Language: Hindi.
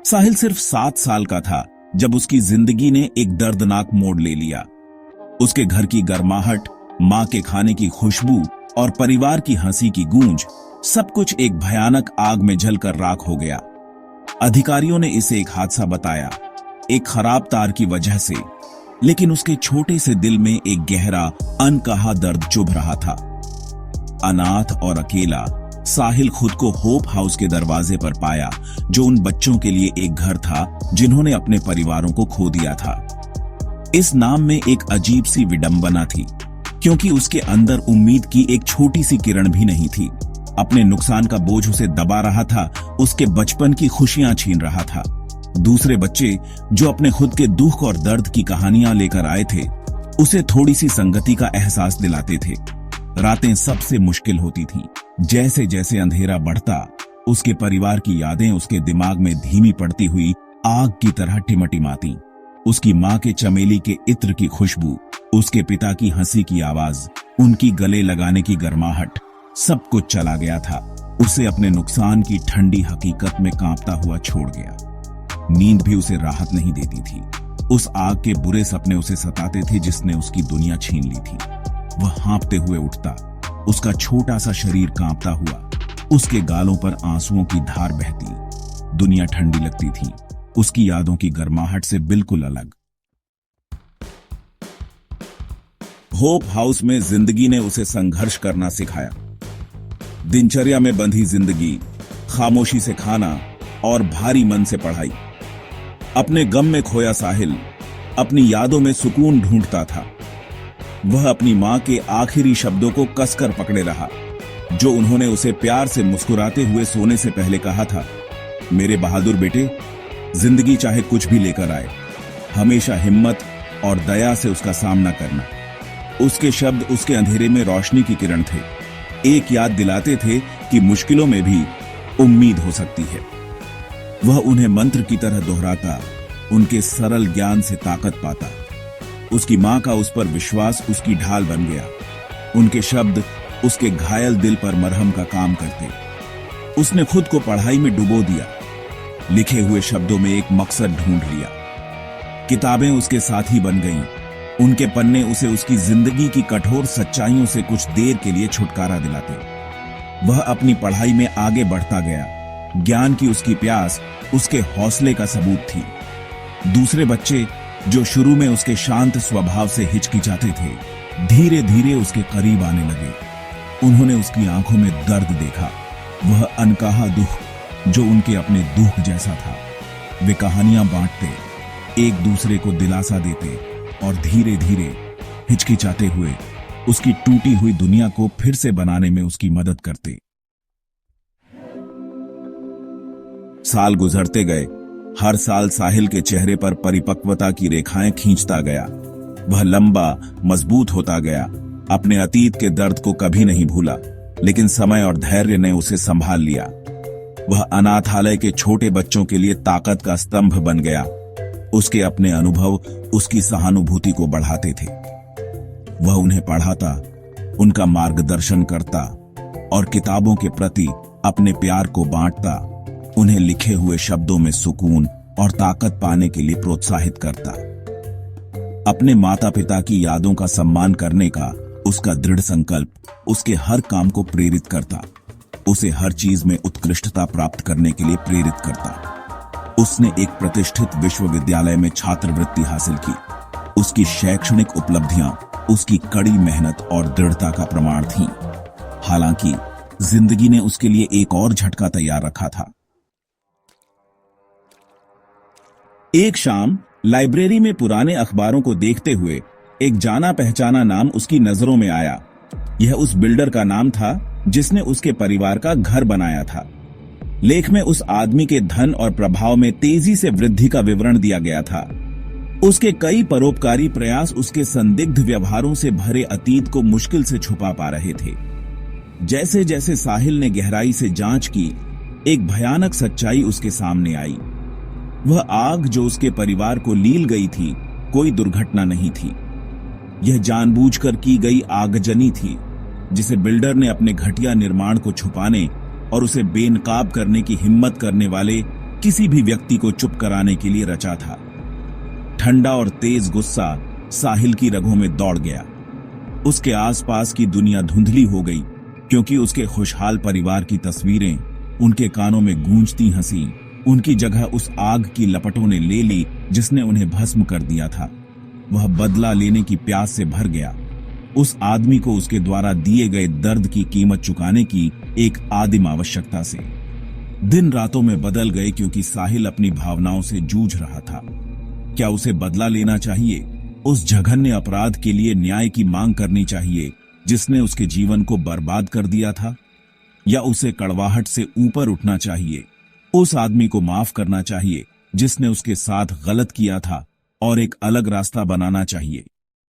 साहिल सिर्फ 7 साल का था जब उसकी जिंदगी ने एक दर्दनाक मोड़ ले लिया। उसके घर की गर्माहट, मां के खाने की खुशबू और परिवार की हंसी की गूंज, सब कुछ एक भयानक आग में जलकर राख हो गया। अधिकारियों ने इसे एक हादसा बताया, एक खराब तार की वजह से, लेकिन उसके छोटे से दिल में एक गहरा अनकहा दर्द चुभ रहा था। अनाथ और अकेला साहिल खुद को होप हाउस के दरवाजे पर पाया, जो उन बच्चों के लिए एक घर था जिन्होंने अपने परिवारों को खो दिया था। इस नाम में एक अजीब सी विडंबना थी, क्योंकि उसके अंदर उम्मीद की एक छोटी सी किरण भी नहीं थी। अपने नुकसान का बोझ उसे दबा रहा था, उसके बचपन की खुशियां छीन रहा था। दूसरे बच्चे जो अपने खुद के दुख और दर्द की कहानियां लेकर आए थे, उसे थोड़ी सी संगति का एहसास दिलाते थे। रातें सबसे मुश्किल होती थीं। जैसे जैसे अंधेरा बढ़ता, उसके परिवार की यादें उसके दिमाग में धीमी पड़ती हुई आग की तरह टिमटिमाती। उसकी मां के चमेली के इत्र की खुशबू, उसके पिता की हंसी की आवाज, उनकी गले लगाने की गर्माहट, सब कुछ चला गया था। उसे अपने नुकसान की ठंडी हकीकत में कांपता हुआ छोड़ गया। नींद भी उसे राहत नहीं देती थी। उस आग के बुरे सपने उसे सताते थे जिसने उसकी दुनिया छीन ली थी। वह हाँफते हुए उठता, उसका छोटा सा शरीर कांपता हुआ, उसके गालों पर आंसुओं की धार बहती। दुनिया ठंडी लगती थी, उसकी यादों की गर्माहट से बिल्कुल अलग। होप हाउस में जिंदगी ने उसे संघर्ष करना सिखाया। दिनचर्या में बंधी जिंदगी, खामोशी से खाना और भारी मन से पढ़ाई। अपने गम में खोया साहिल अपनी यादों में सुकून ढूंढता था। वह अपनी मां के आखिरी शब्दों को कसकर पकड़े रहा, जो उन्होंने उसे प्यार से मुस्कुराते हुए सोने से पहले कहा था, मेरे बहादुर बेटे, जिंदगी चाहे कुछ भी लेकर आए, हमेशा हिम्मत और दया से उसका सामना करना। उसके शब्द उसके अंधेरे में रोशनी की किरण थे, एक याद दिलाते थे कि मुश्किलों में भी उम्मीद हो सकती है। वह उन्हें मंत्र की तरह दोहराता, उनके सरल ज्ञान से ताकत पाता। उसकी मां का उस पर विश्वास उसकी ढाल बन गया। उनके शब्द उसके घायल दिल पर मरहम का काम करते। उसने खुद को पढ़ाई में डुबो दिया, लिखे हुए शब्दों में एक मकसद ढूंढ लिया। किताबें उसके साथी बन गईं। उनके पन्ने उसे उसकी जिंदगी की कठोर सच्चाइयों से कुछ देर के लिए छुटकारा दिलाते। वह अपनी पढ़ाई में आगे बढ़ता गया। ज्ञान की उसकी प्यास उसके हौसले का सबूत थी। दूसरे बच्चे जो शुरू में उसके शांत स्वभाव से हिचकिचाते थे, धीरे धीरे उसके करीब आने लगे। उन्होंने उसकी आंखों में दर्द देखा, वह अनकहा दुख जो उनके अपने दुख जैसा था। वे कहानियां बांटते, एक दूसरे को दिलासा देते और धीरे धीरे हिचकिचाते हुए उसकी टूटी हुई दुनिया को फिर से बनाने में उसकी मदद करते। साल गुजरते गए। हर साल साहिल के चेहरे पर परिपक्वता की रेखाएं खींचता गया। वह लंबा, मजबूत होता गया। अपने अतीत के दर्द को कभी नहीं भूला, लेकिन समय और धैर्य ने उसे संभाल लिया। वह अनाथालय के छोटे बच्चों के लिए ताकत का स्तंभ बन गया। उसके अपने अनुभव उसकी सहानुभूति को बढ़ाते थे। वह उन्हें पढ़ाता, उनका मार्गदर्शन करता और किताबों के प्रति अपने प्यार को बांटता। उन्हें लिखे हुए शब्दों में सुकून और ताकत पाने के लिए प्रोत्साहित करता। अपने माता पिता की यादों का सम्मान करने का उसका दृढ़ संकल्प उसके हर काम को प्रेरित करता। उसे हर चीज में उत्कृष्टता प्राप्त करने के लिए प्रेरित करता। उसने एक प्रतिष्ठित विश्वविद्यालय में छात्रवृत्ति हासिल की। उसकी शैक्षणिक उपलब्धियां उसकी कड़ी मेहनत और दृढ़ता का प्रमाण थीं। हालांकि जिंदगी ने उसके लिए एक और झटका तैयार रखा था। एक शाम लाइब्रेरी में पुराने अखबारों को देखते हुए एक जाना पहचाना नाम उसकी नजरों में आया। यह उस बिल्डर का नाम था जिसने उसके परिवार का घर बनाया था। लेख में उस आदमी के धन और प्रभाव में तेजी से वृद्धि का विवरण दिया गया था। उसके कई परोपकारी प्रयास उसके संदिग्ध व्यवहारों से भरे अतीत को मुश्किल से छुपा पा रहे थे। जैसे जैसे साहिल ने गहराई से जांच की, एक भयानक सच्चाई उसके सामने आई। वह आग जो उसके परिवार को लील गई थी, कोई दुर्घटना नहीं थी। यह जानबूझकर की गई आगजनी थी, जिसे बिल्डर ने अपने घटिया निर्माण को छुपाने और उसे बेनकाब करने की हिम्मत करने वाले किसी भी व्यक्ति को चुप कराने के लिए रचा था। ठंडा और तेज गुस्सा साहिल की रगों में दौड़ गया। उसके आसपास की दुनिया धुंधली हो गई, क्योंकि उसके खुशहाल परिवार की तस्वीरें उनके कानों में गूंजती हंसी उनकी जगह उस आग की लपटों ने ले ली जिसने उन्हें भस्म कर दिया था। वह बदला लेने की प्यास से भर गया, उस आदमी को उसके द्वारा दिए गए दर्द की कीमत चुकाने की एक आदिम आवश्यकता से। दिन रातों में बदल गए क्योंकि साहिल अपनी भावनाओं से जूझ रहा था। क्या उसे बदला लेना चाहिए, उस जघन्य अपराध के लिए न्याय की मांग करनी चाहिए जिसने उसके जीवन को बर्बाद कर दिया था, या उसे कड़वाहट से ऊपर उठना चाहिए, उस आदमी को माफ करना चाहिए जिसने उसके साथ गलत किया था और एक अलग रास्ता बनाना चाहिए।